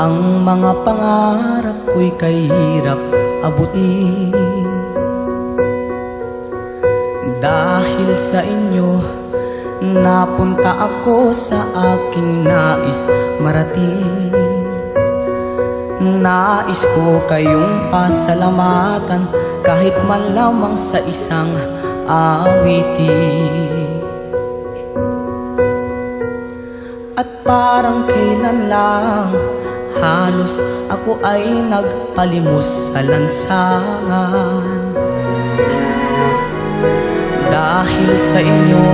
Ang mga pangarap ko'y kahirap abutin. Dahil sa inyo, napunta ako sa aking nais marating. Nais ko kayong pasalamatan kahit man lamang sa isang awitin. At parang kailan lang halos ako ay nagpalimos sa lansangan. Dahil sa inyo,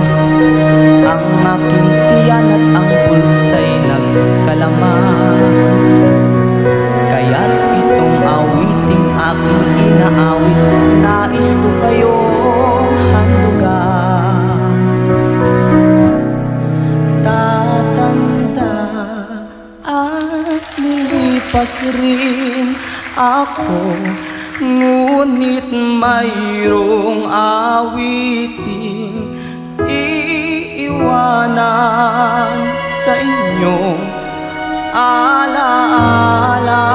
ang aking tiyan at ang pulsa'y nagkalaman. Kaya't itong awiting aking inaawit, nais ko kayong handugan. Tatanda at lilipas rin ako, ngunit mayroong awiting iiwanan sa inyong alaala.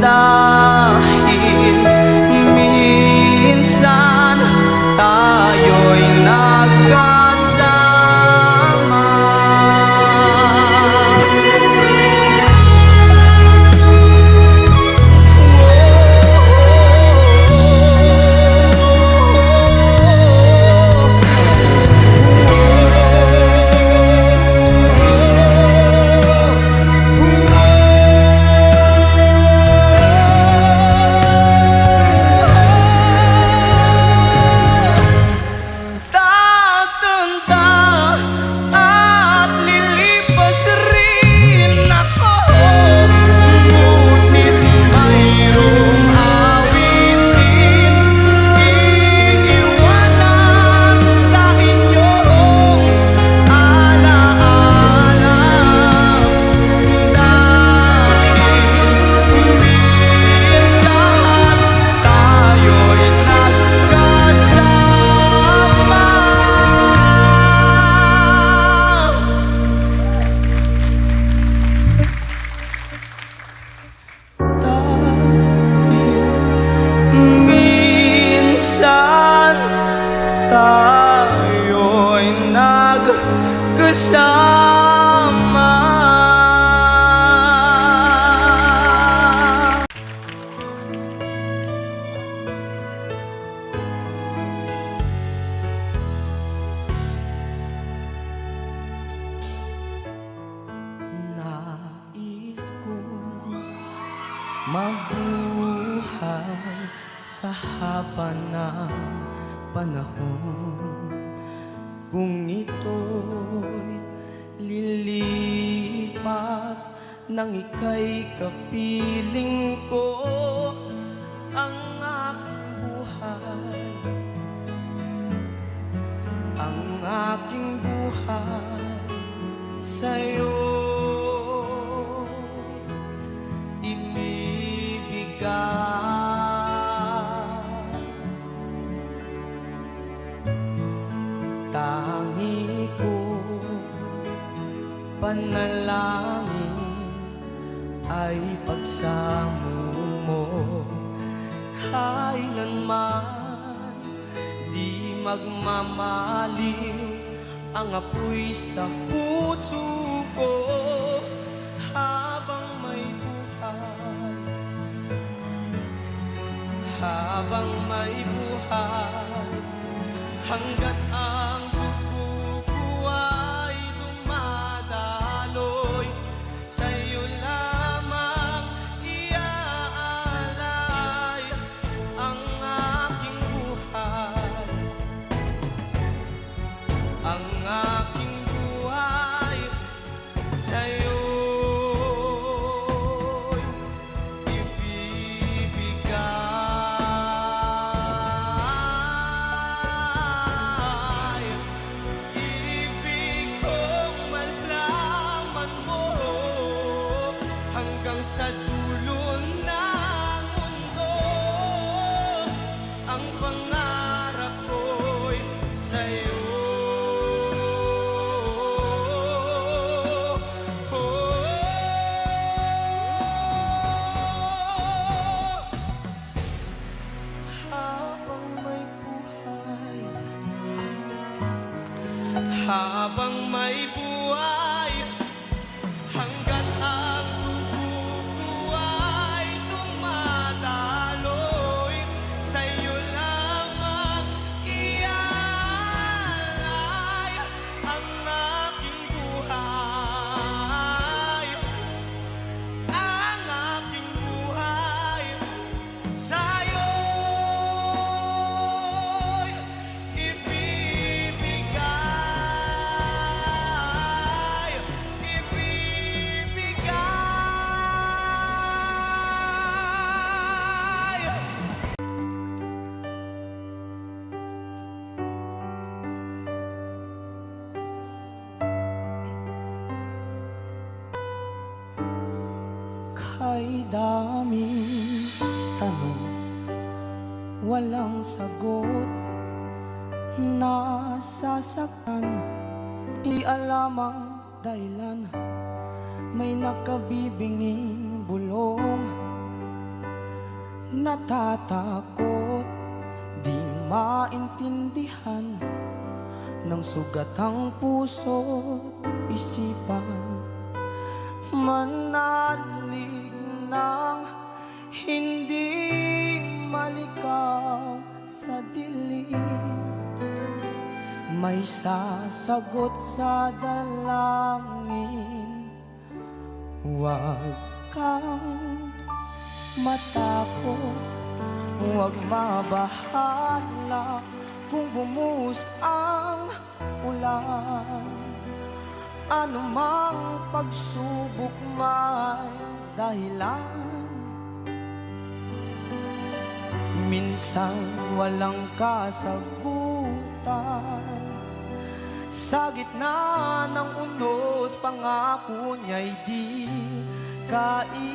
Dahil minsan tayo'y nagkasama. Tayo'y nagkasama. Nais kong mabuhay sa haba ng panahon, kung ito'y lilipas nang ika'y kapiling ko. Ang aking buhay, ang aking buhay sa'yo ibibigay. Tangi ko panalangin ay pagsamo mo, kailanman di magmamaliw ang apoy sa puso ko. Habang may buhay, habang may buhay, hanggat ang dugo ko ay dumadaloy, sa'yo lamang iaalay ang aking buhay, ang aking buhay sa'yo'y ibibigay. buhay daming tanong, walang sagot. Nasasaktan, di alam ang dahilan. May nakabibinging bulong, natatakot, di maintindihan ng sugat ang puso't isipan. Manalig ng hindi malikaw sa dilim, may sasagot sa dalangin. Huwag kang matakot, huwag mabahala kung bumuhos ang ulan. Anumang pagsubok may dahilan. Minsan walang kasagutan, sa gitna ng unos pangako niya'y di kaiwanan.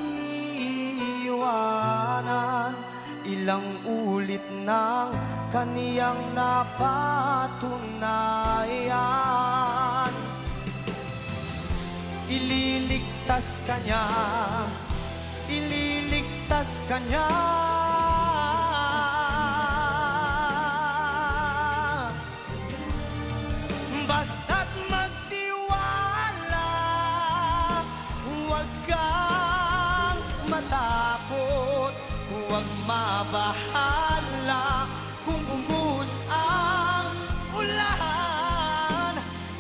Ilang ulit ng kaniyang napatunayan, ililigtas ka niya, ililigtas ka niya. Basta't magtiwala, huwag kang matakot, huwag mabahala kung bumuhos ang ulan.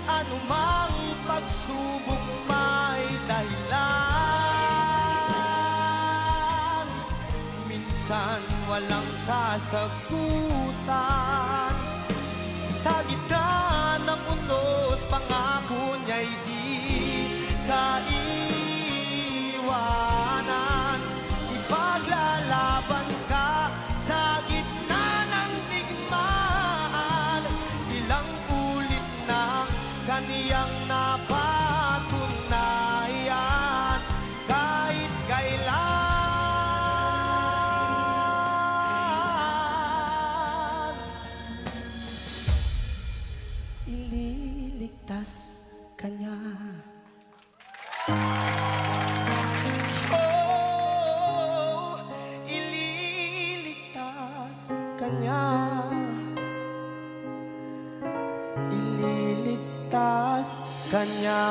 Anumang pagsubok may dahilan. Minsan walang kasagutan, sa gitna ng unos pangako niya'y di kaiwanan. Ipaglalaban ka sa gitna ng digmaan. Ilang ulit na kaniyang napatunayan, kahit kailan ililigtas ka niya. Oh, ililigtas ka niya, ililigtas ka niya.